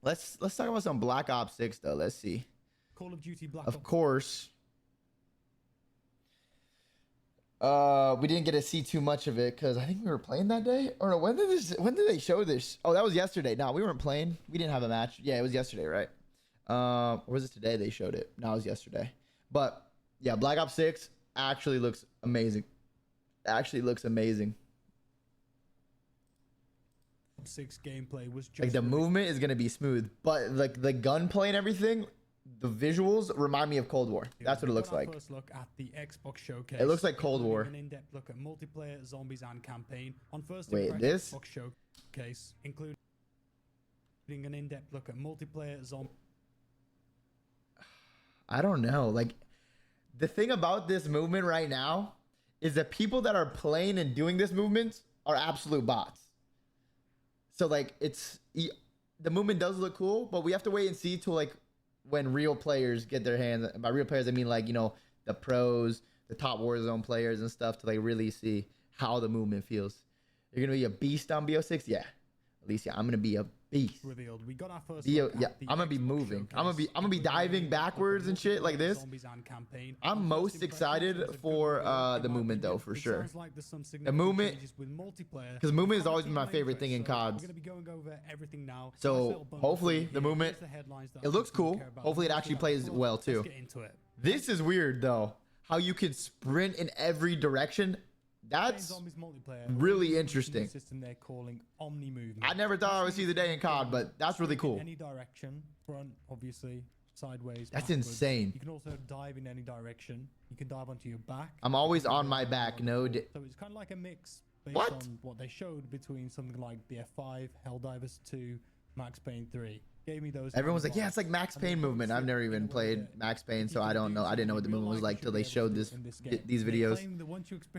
Let's talk about some Black Ops 6 though. Let's see. Call of Duty Black Of Ops. course. We didn't get to see too much of it because I think we were playing that day. Or no, when did they show this? Oh, that was yesterday. No, we weren't playing. We didn't have a match. Yeah, it was yesterday, right? Or was it today they showed it? No, it was yesterday. But yeah, Black Ops 6 actually looks amazing. Actually looks amazing. 6 gameplay was just Like the movement is gonna be smooth, but like the gunplay and everything, the visuals remind me of Cold War. That's what it looks like. First look at the Xbox showcase. It looks like Cold War. An in-depth look at multiplayer, zombies, and campaign. On first Wait, this? Xbox showcase, including an in-depth look at multiplayer, zombies. I don't know. Like the thing about this movement right now is that people that are playing and doing this movement are absolute bots. So like the movement does look cool, but we have to wait and see till like when real players get their hands. By real players, I mean like, you know, the pros, the top Warzone players and stuff to like really see how the movement feels. You're gonna be a beast on BO6, yeah. Alicia, I'm gonna be a beast. Revealed. We got our first yeah, I'm gonna be moving. I'm gonna be diving backwards and shit like this. I'm most excited for the movement though, for sure. The movement, because movement has always been my favorite thing in CODs. So hopefully the movement, it looks cool. Hopefully it actually plays well too. This is weird though, how you can sprint in every direction. That's really interesting. I never thought I would see the day in COD, but that's really cool. Any direction, front, obviously, sideways. That's insane. You can also dive in any direction. You can dive onto your back. I'm always on my back. No. So it's kind of like a mix based on what they showed between something like BF5, Helldivers 2, Max Payne 3. Gave me those. Everyone's like, yeah, it's like Max Payne movement. I've never even played Max Payne, so I don't know. I didn't know what the movement was like till they showed these videos.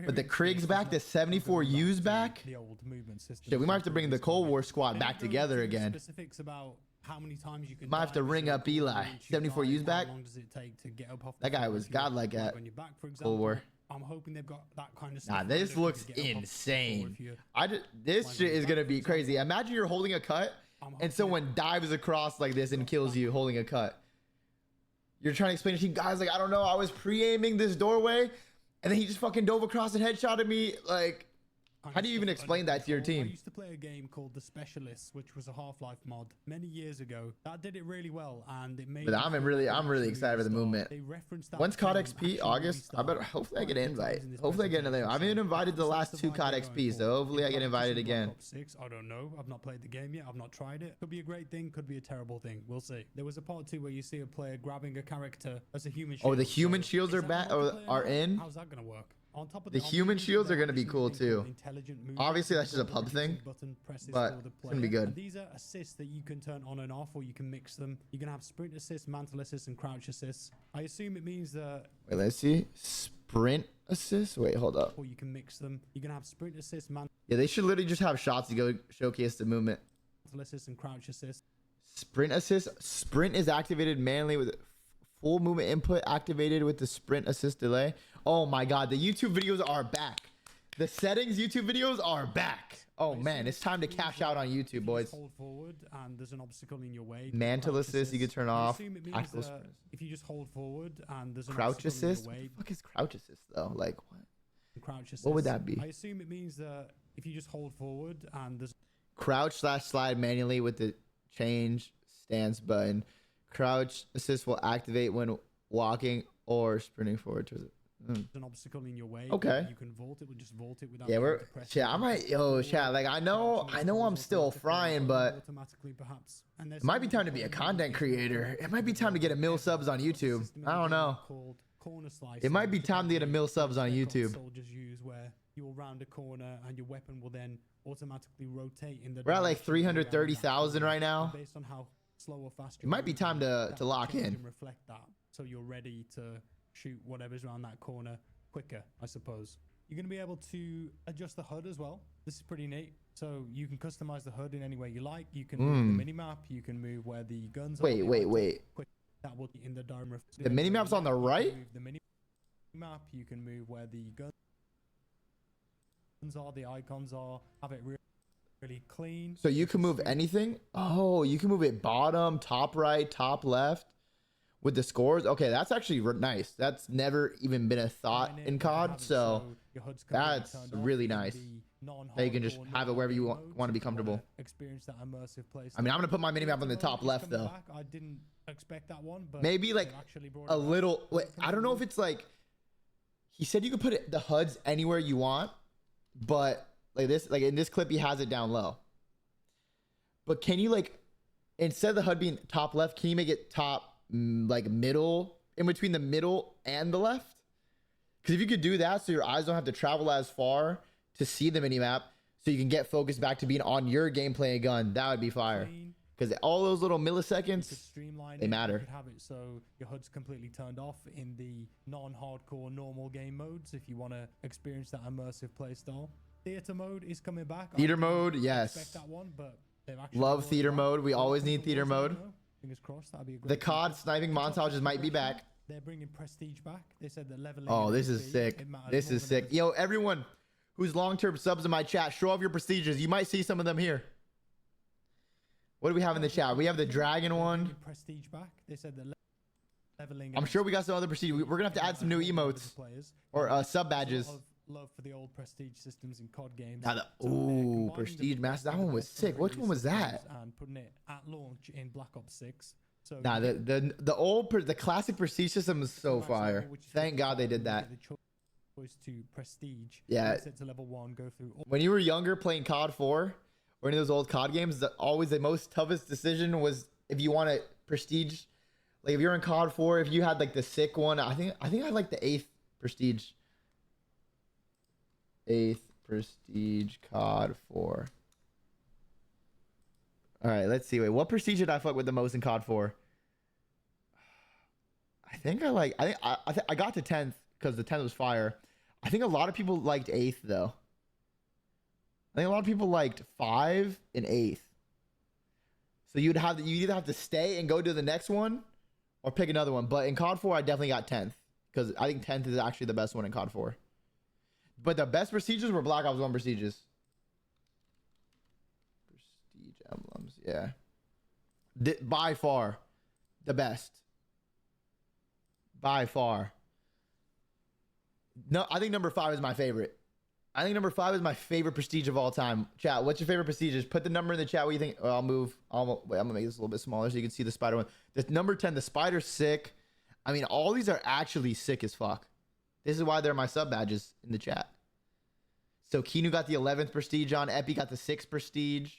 But the Krieg's back, the 74U's back. Shit, we might have to bring the Cold War squad back together again. Specifics about how many times you can might have to ring up Eli. 74U's back. How long does it take to get up off that guy was godlike at Cold War. I'm hoping they've got that kind of stuff. Nah, this looks insane. This shit is gonna be crazy. Imagine you're holding a cut and someone dives across like this and kills you holding a cut. You're trying to explain to team guys like, I don't know, I was pre-aiming this doorway and then he just fucking dove across and headshotted me. Like, how do you even explain that to your team? I used to play a game called The Specialists, which was a Half-Life mod many years ago. That did it really well, and it made. But I'm really excited for the movement. When's COD XP? August? I better. Hopefully I get an invite. Hopefully I get another. I've been invited to the last 2 COD XP, so hopefully I get invited again. I don't know. I've not played the game yet. I've not tried it. Could be a great thing. Could be a terrible thing. We'll see. There was a part 2 where you see a player grabbing a character as a human shield. Oh, the human shields are back or are in. How's that gonna work? On top of the human shields are going to be cool too. Obviously that's just a pub thing, but it's going to be good. And these are assists that you can turn on and off, or you can mix them. You can have sprint assists, mantle assists, and crouch assists. I assume it means that. Wait, let's see. Sprint assist. Wait, hold up. Or you can mix them. You can have sprint assists, mantle. Yeah, they should literally just have shots to go showcase the movement. Mantle assists and crouch assists. Sprint assist. Sprint is activated manually with full movement input activated with the sprint assist delay. Oh my god, the YouTube videos are back. The settings YouTube videos are back. Oh man, it's time to cash out on YouTube, boys. Hold forward and there's an obstacle in your way. Mantle assist you can turn off. If you just hold forward and there's an crouch assist. What the fuck is crouch assist though? Like what? Crouch assist. What would that be? I assume it means that if you just hold forward and there's crouch/slide manually with the change stance button. Crouch assist will activate when walking or sprinting forward towards it. An obstacle in your way. Okay. You can vault it. We'll just vault it without. Yeah, I might. Yo, chat. Like I know I'm still frying, but it might be time to be a content creator. It might be time to get a mil subs on YouTube. I don't know. It might be time to get a mil subs on YouTube. Soldiers use where you'll round a corner and your weapon will then automatically rotate in the. We're at like 330,000 right now. Based on how slow or fast. It might be time to lock in. And reflect that, so you're ready to shoot whatever's around that corner quicker, I suppose. You're going to be able to adjust the HUD as well. This is pretty neat. So you can customize the HUD in any way you like. You can move the minimap. You can move where the guns are. Wait. That will be in the diagram. The minimap's on the right? The minimap. You can move where the guns are, the icons are. Have it real. really clean. So you can move anything? Oh, you can move it bottom, top right, top left with the scores. Okay, that's actually nice. That's never even been a thought in COD, so that's really nice. That you can just have it wherever you want to be comfortable. Experience that immersive place. I mean, I'm gonna put my minimap on the top left though. I didn't expect that one, but maybe like a little. Wait, I don't know if it's like. He said you could put the HUDs anywhere you want, but like this, like in this clip, he has it down low. But can you like, instead of the HUD being top left, can you make it top like middle, in between the middle and the left? Because if you could do that, so your eyes don't have to travel as far to see the minimap, so you can get focused back to being on your gameplay gun, that would be fire. Because all those little milliseconds, they matter. You could have it so your HUD's completely turned off in the non-hardcore normal game modes if you want to experience that immersive playstyle. Theater mode is coming back. Theater mode, yes. Expect that one, but love theater mode. We always need theater mode. Fingers crossed, that'd be a great the COD sniping montages might be back. They're bringing prestige back. They said that leveling. Oh, this is sick. This is sick. Yo, everyone who's long-term subs in my chat, show off your prestiges. You might see some of them here. What do we have in the chat? We have the dragon one. Prestige back. They said that leveling. I'm sure we got some other prestige. We're gonna have to add some new emotes or sub badges. Love for the old prestige systems in COD games. Ooh, prestige master. That one was sick. Which one was that? And putting it at launch in Black Ops 6. So nah, the classic prestige system is so fire. Thank God they did that. To prestige. Yeah. To level 1, go through. When you were younger playing COD 4 or any of those old COD games, always the most toughest decision was if you want to prestige. Like if you're in COD 4, if you had like the sick one, I think I had like the 8th prestige. 8th prestige COD 4. All right, let's see. Wait, what prestige did I fuck with the most in COD 4? I think I got to 10th because the 10th was fire. I think a lot of people liked 8th though. I think a lot of people liked 5 and 8th. So you'd either have to stay and go to the next one or pick another one. But in COD 4, I definitely got 10th because I think 10th is actually the best one in COD 4. But the best prestiges were Black Ops 1 prestiges. Prestige emblems, yeah. By far, the best. By far. No, I think number 5 is my favorite. I think number 5 is my favorite prestige of all time. Chat, what's your favorite prestiges? Put the number in the chat. What do you think? Oh, wait, I'm gonna make this a little bit smaller so you can see the spider one. The number 10, the spider's sick. I mean, all these are actually sick as fuck. This is why they're my sub badges in the chat. So Kinu got the 11th prestige on. Epi got the 6th prestige.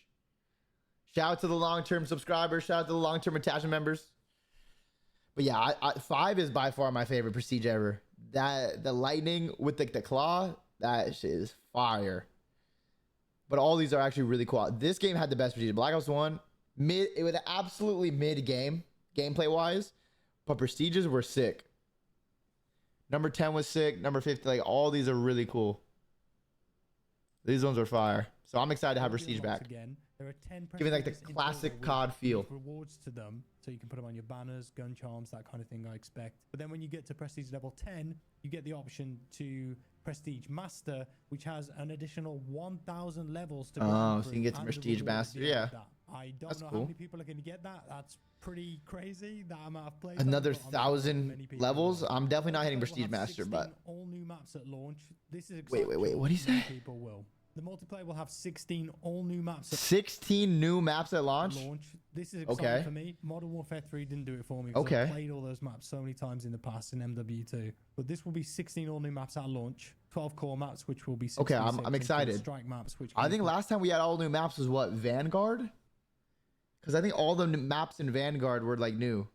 Shout out to the long-term subscribers. Shout out to the long-term attachment members. But yeah, 5 is by far my favorite prestige ever. The lightning with the claw, that shit is fire. But all these are actually really cool. This game had the best prestige. Black Ops 1, it was absolutely mid-game, gameplay-wise. But prestiges were sick. Number 10 was sick. Number 50, like all these are really cool. These ones are fire. So I'm excited to have prestige back. Again, there are 10 giving like the classic COD feel. Rewards to them, so you can put them on your banners, gun charms, that kind of thing. I expect. But then when you get to prestige level 10, you get the option to prestige master, which has an additional 1,000 levels to go. Oh, so you can get to prestige master. Yeah, I don't know how many people are going to get that. That's pretty crazy. That amount of players. Another 1,000 levels. I'm definitely not hitting prestige master, but all new maps at launch. This is wait. What do you say? People will. The multiplayer will have 16 all new maps. 16 new maps at launch? This is exciting for me. Modern Warfare 3 didn't do it for me. Okay. I played all those maps so many times in the past in MW2. But this will be 16 all new maps at launch. 12 core maps, which will be 66. Okay, I'm excited. Strike maps, which I think last time we had all new maps was what? Vanguard? Because I think all the maps in Vanguard were like new.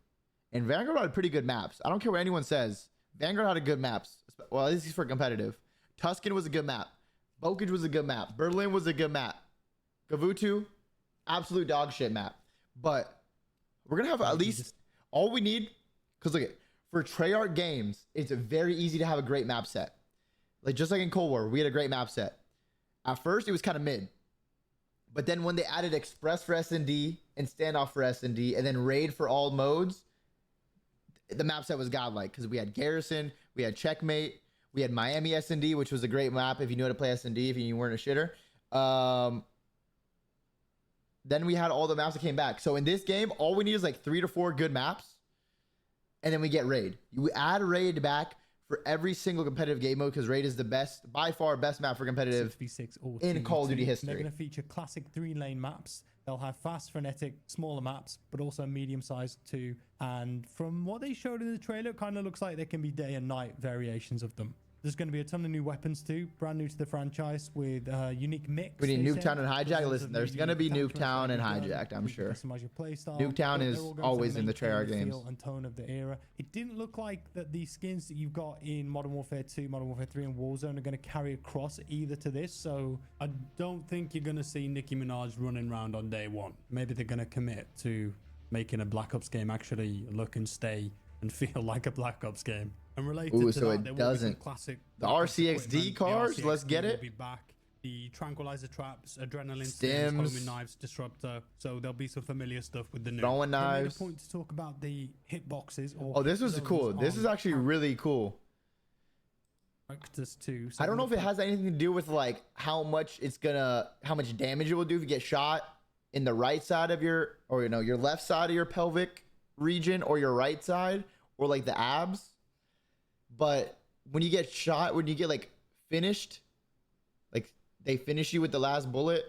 And Vanguard had pretty good maps. I don't care what anyone says. Vanguard had a good maps. Well, this is for competitive. Tuscan was a good map. Bokage was a good map. Berlin was a good map. Gavutu, absolute dog shit map. But we're going to have at least all we need. Because look, for Treyarch games, it's very easy to have a great map set. Like just like in Cold War, we had a great map set. At first, it was kind of mid. But then when they added Express for S&D and Standoff for S&D and then Raid for all modes, the map set was godlike. Because we had Garrison, we had Checkmate, we had Miami S&D, which was a great map if you knew how to play S&D, if you weren't a shitter. Then we had all the maps that came back. So in this game, all we need is like 3 to 4 good maps. And then we get raid. You add raid back for every single competitive game mode because raid is the best, by far best map for competitive 6v6 or in Call of Duty history. They're going to feature classic 3-lane maps. They'll have fast, frenetic, smaller maps, but also medium-sized too. And from what they showed in the trailer, it kind of looks like there can be day and night variations of them. There's going to be a ton of new weapons too, brand new to the franchise with unique mix. We need Nuketown and Hijack. Listen, there's going to be Nuketown and Hijacked, I'm sure. Customize your playstyle. Nuketown is always in the Treyarch games. Feel and tone of the era. It didn't look like that the skins that you've got in Modern Warfare 2, Modern Warfare 3, and Warzone are going to carry across either to this. So I don't think you're going to see Nicki Minaj running around on day one. Maybe they're going to commit to making a Black Ops game actually look and stay and feel like a Black Ops game. And related to so that, it doesn't. Classic the RCXD cars, let's get it. Will be back. The tranquilizer traps, adrenaline stims, homing knives, disruptor. So there'll be some familiar stuff with the new. Throwing knives. Point to talk about the hitboxes. Oh, this was cool. This is actually really cool. Too. I don't know if it has anything to do with like how much damage it will do if you get shot in the right side of your, or your left side of your pelvic region, or your right side, or like the abs. But when you get shot, when you get like finished, like they finish you with the last bullet,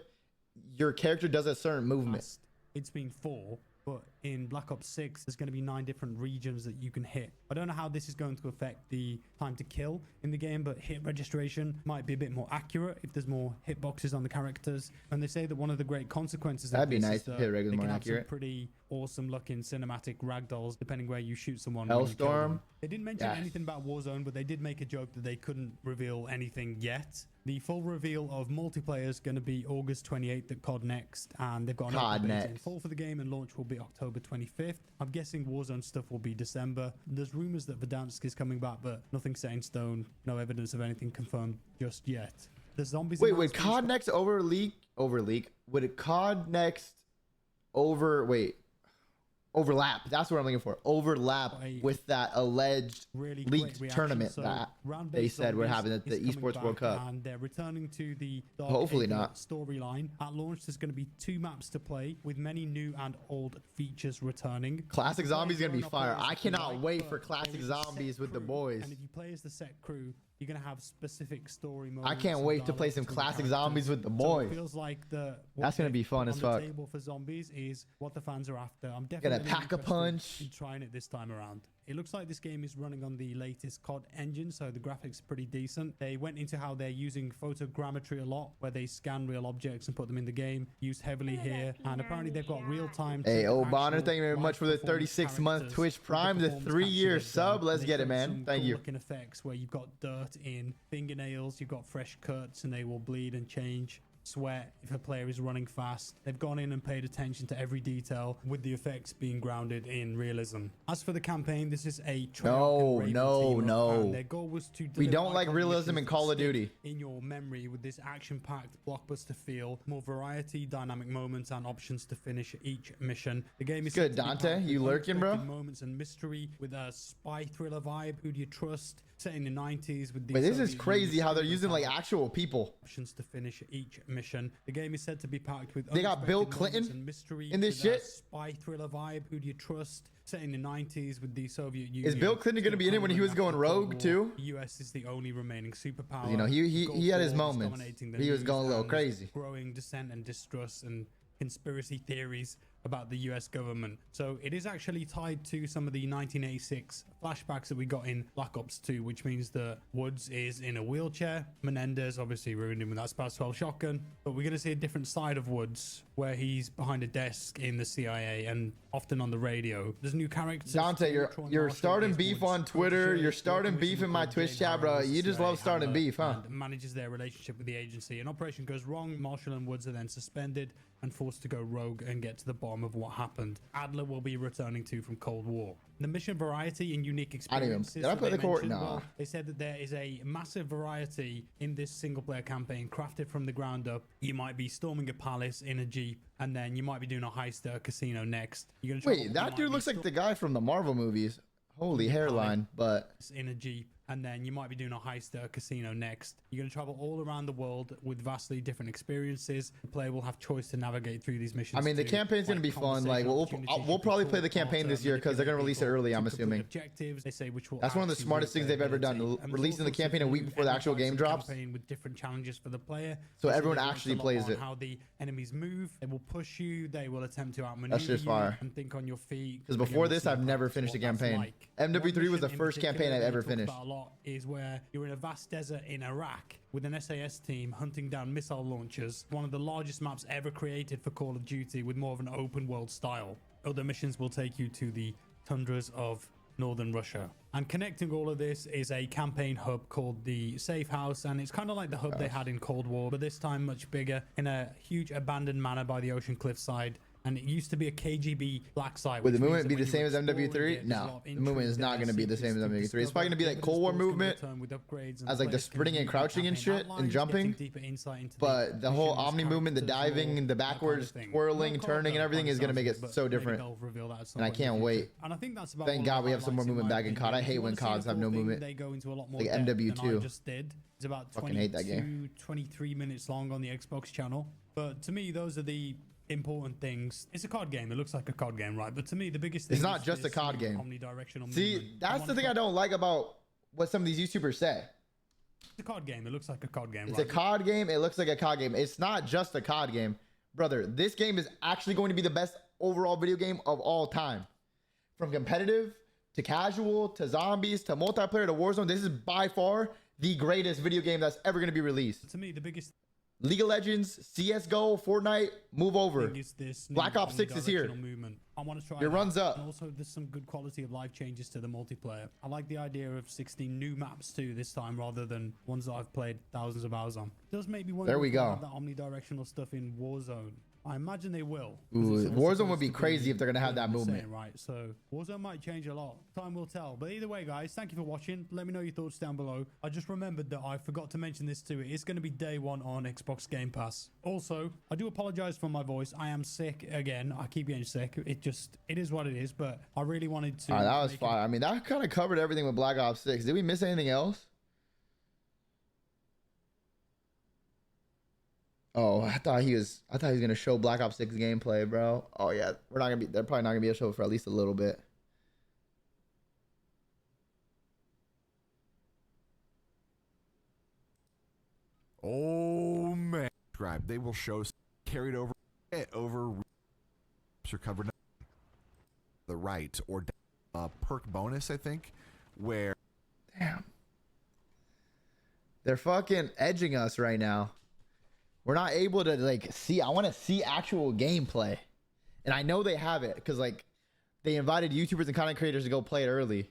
your character does a certain movement. It's been 4, but in Black Ops 6, there's going to be 9 different regions that you can hit. I don't know how this is going to affect the time to kill in the game, but hit registration might be a bit more accurate if there's more hitboxes on the characters. And they say that one of the great consequences that'd be nice if hit reg was more have accurate. Some pretty awesome looking cinematic ragdolls depending where you shoot someone. Hellstorm. They didn't mention anything about Warzone, but they did make a joke that they couldn't reveal anything yet. The full reveal of multiplayer is going to be August 28th at CoD Next, and they've got an open beta in full for the game, and launch will be October 25th. I'm guessing Warzone stuff will be December. There's rumors that Verdansk is coming back, but nothing set in stone. No evidence of anything confirmed just yet. The zombies. Wait, would CoD Next overleak? Would it CoD Next overlap? That's what I'm looking for. Overlap with that alleged leaked tournament that they said would happen at the Esports World Cup. And they're returning to the hopefully not storyline. At launch, there's going to be 2 maps to play with many new and old features returning. Classic Zombies is going to be fire. I cannot wait for Classic Zombies with the boys. And if you play as the set crew, you're going to have specific story modes. I can't wait to play some Classic Zombies with the boys. So it feels like that's going to be fun as fuck. The table for zombies is what the fans are after. I'm definitely gonna pack a punch in trying it this time around. It looks like this game is running on the latest CoD engine, so the graphics are pretty decent. They went into how they're using photogrammetry a lot, where they scan real objects and put them in the game, used heavily here, and apparently they've got real-time... Hey, Bonner, thank you very much for the 36-month Twitch Prime, the 3-year sub. Let's get it, man. Thank you. Looking effects where you've got dirt in fingernails, you've got fresh cuts, and they will bleed and change. Sweat if a player is running fast. They've gone in and paid attention to every detail, with the effects being grounded in realism. As for the campaign, this is a no. Their goal was to we don't like realism in Call of Duty. In your memory with this action-packed blockbuster feel, more variety, dynamic moments, and options to finish each mission. The game is good. Dante, you lurking, bro? Moments and mystery with a spy thriller vibe. Who do you trust? Set in the 90s with the. Wait, this is crazy how they're using like actual people. Options to finish each mission. The game is said to be packed with. They got Bill Clinton and mystery in this shit. Spy thriller vibe. Who do you trust? Set in the 90s with the Soviet Union. Is Bill Clinton going to be in it when he was going rogue too? The US is the only remaining superpower. He had his moments. He was going a little crazy. Growing dissent and distrust and conspiracy theories about the US government. So it is actually tied to some of the 1986 flashbacks that we got in Black Ops 2, which means that Woods is in a wheelchair. Menendez obviously ruined him with that Spaz 12 shotgun, but we're going to see a different side of Woods where he's behind a desk in the CIA and often on the radio. There's new characters. Dante, you're starting beef on Twitter. You're starting beef in my Twitch chat, bro. You just love starting beef, huh? Manages their relationship with the agency. An operation goes wrong. Marshall and Woods are then suspended and forced to go rogue and get to the bottom of what happened. Adler will be returning to from Cold War. The mission variety and unique experiences. Did I play the court? No. They said that there is a massive variety in this single player campaign crafted from the ground up. You might be storming a palace in a Jeep, and then you might be doing a heist at a casino next. Wait, that dude looks like the guy from the Marvel movies. Holy hairline, but in a Jeep, and then you might be doing a heist at a casino next. You're going to travel all around the world with vastly different experiences. The player will have choice to navigate through these missions. I mean, the too, campaign's going to be fun. Like, we'll probably play the campaign this year because they're going to release it early, I'm assuming. Objectives, they say, which will That's one of the smartest things they've ever done, releasing the campaign a week before the actual game drops. With different challenges for the player. So everyone actually plays it. How the enemies move, they will push you, they will attempt to outmaneuver That's just you fire. and think on your feet. Because before this, I've never finished a campaign. MW3 was the first campaign I've ever finished. A lot is where you're in a vast desert in Iraq with an SAS team hunting down missile launchers. One of the largest maps ever created for Call of Duty with more of an open world style. Other missions will take you to the tundras of northern Russia. And connecting all of this is a campaign hub called the Safe House, and it's kind of like the hub they had in Cold War, but this time much bigger in a huge abandoned manor by the ocean cliffside. And it used to be a KGB black site. Would the movement be the same as MW3? No, the movement is not going to be the same as MW3. It's probably going to be like Cold War movement, as like the sprinting and crouching and shit and jumping. But the whole Omni movement, the diving, the backwards twirling, turning, and everything is going to make it so different. And I can't wait. Thank God we have some more movement back in CoD. I hate when CODs have no movement. Like MW2. It's about Fucking hate that game. 23 minutes long on the Xbox channel. But to me, those are the important things. It's a COD game. It looks like a COD game, right? But to me, the biggest thing it's not just a COD game. Omnidirectional See, movement. that's the thing I don't like about what some of these YouTubers say. It's a COD game. It looks like a COD game. It's a COD game. It looks like a COD game. It's not just a COD game, brother. This game is actually going to be the best overall video game of all time. From competitive to casual to zombies to multiplayer to Warzone, this is by far the greatest video game that's ever going to be released. To me, the biggest League of Legends, CSGO, Fortnite, move over. Black Ops 6 is here. I want to try your runs up. And also, there's some good quality of life changes to the multiplayer. I like the idea of 16 new maps too this time, rather than ones that I've played thousands of hours on. It does make me wonder. There we go. That omnidirectional stuff in Warzone. I imagine they will. Ooh, Warzone would be crazy if they're gonna have that movement. Right, so Warzone might change a lot. Time will tell. But either way, guys, thank you for watching. Let me know your thoughts down below. I just remembered that I forgot to mention this too. It's going to be day one on Xbox Game Pass. Also, I do apologize for my voice. I am sick again. I keep getting sick. It is what it is. But I really wanted to. All right, that was fine. I mean, that kind of covered everything with Black Ops 6. Did we miss anything else? Oh, I thought he was gonna show Black Ops 6 gameplay, bro. Oh yeah, they're probably not gonna be able to show it for at least a little bit. Oh man, subscribe. They will show carried over recovered the right or perk bonus, I think, where damn, they're fucking edging us right now. We're not able to like see. I want to see actual gameplay, and I know they have it because like they invited YouTubers and content creators to go play it early.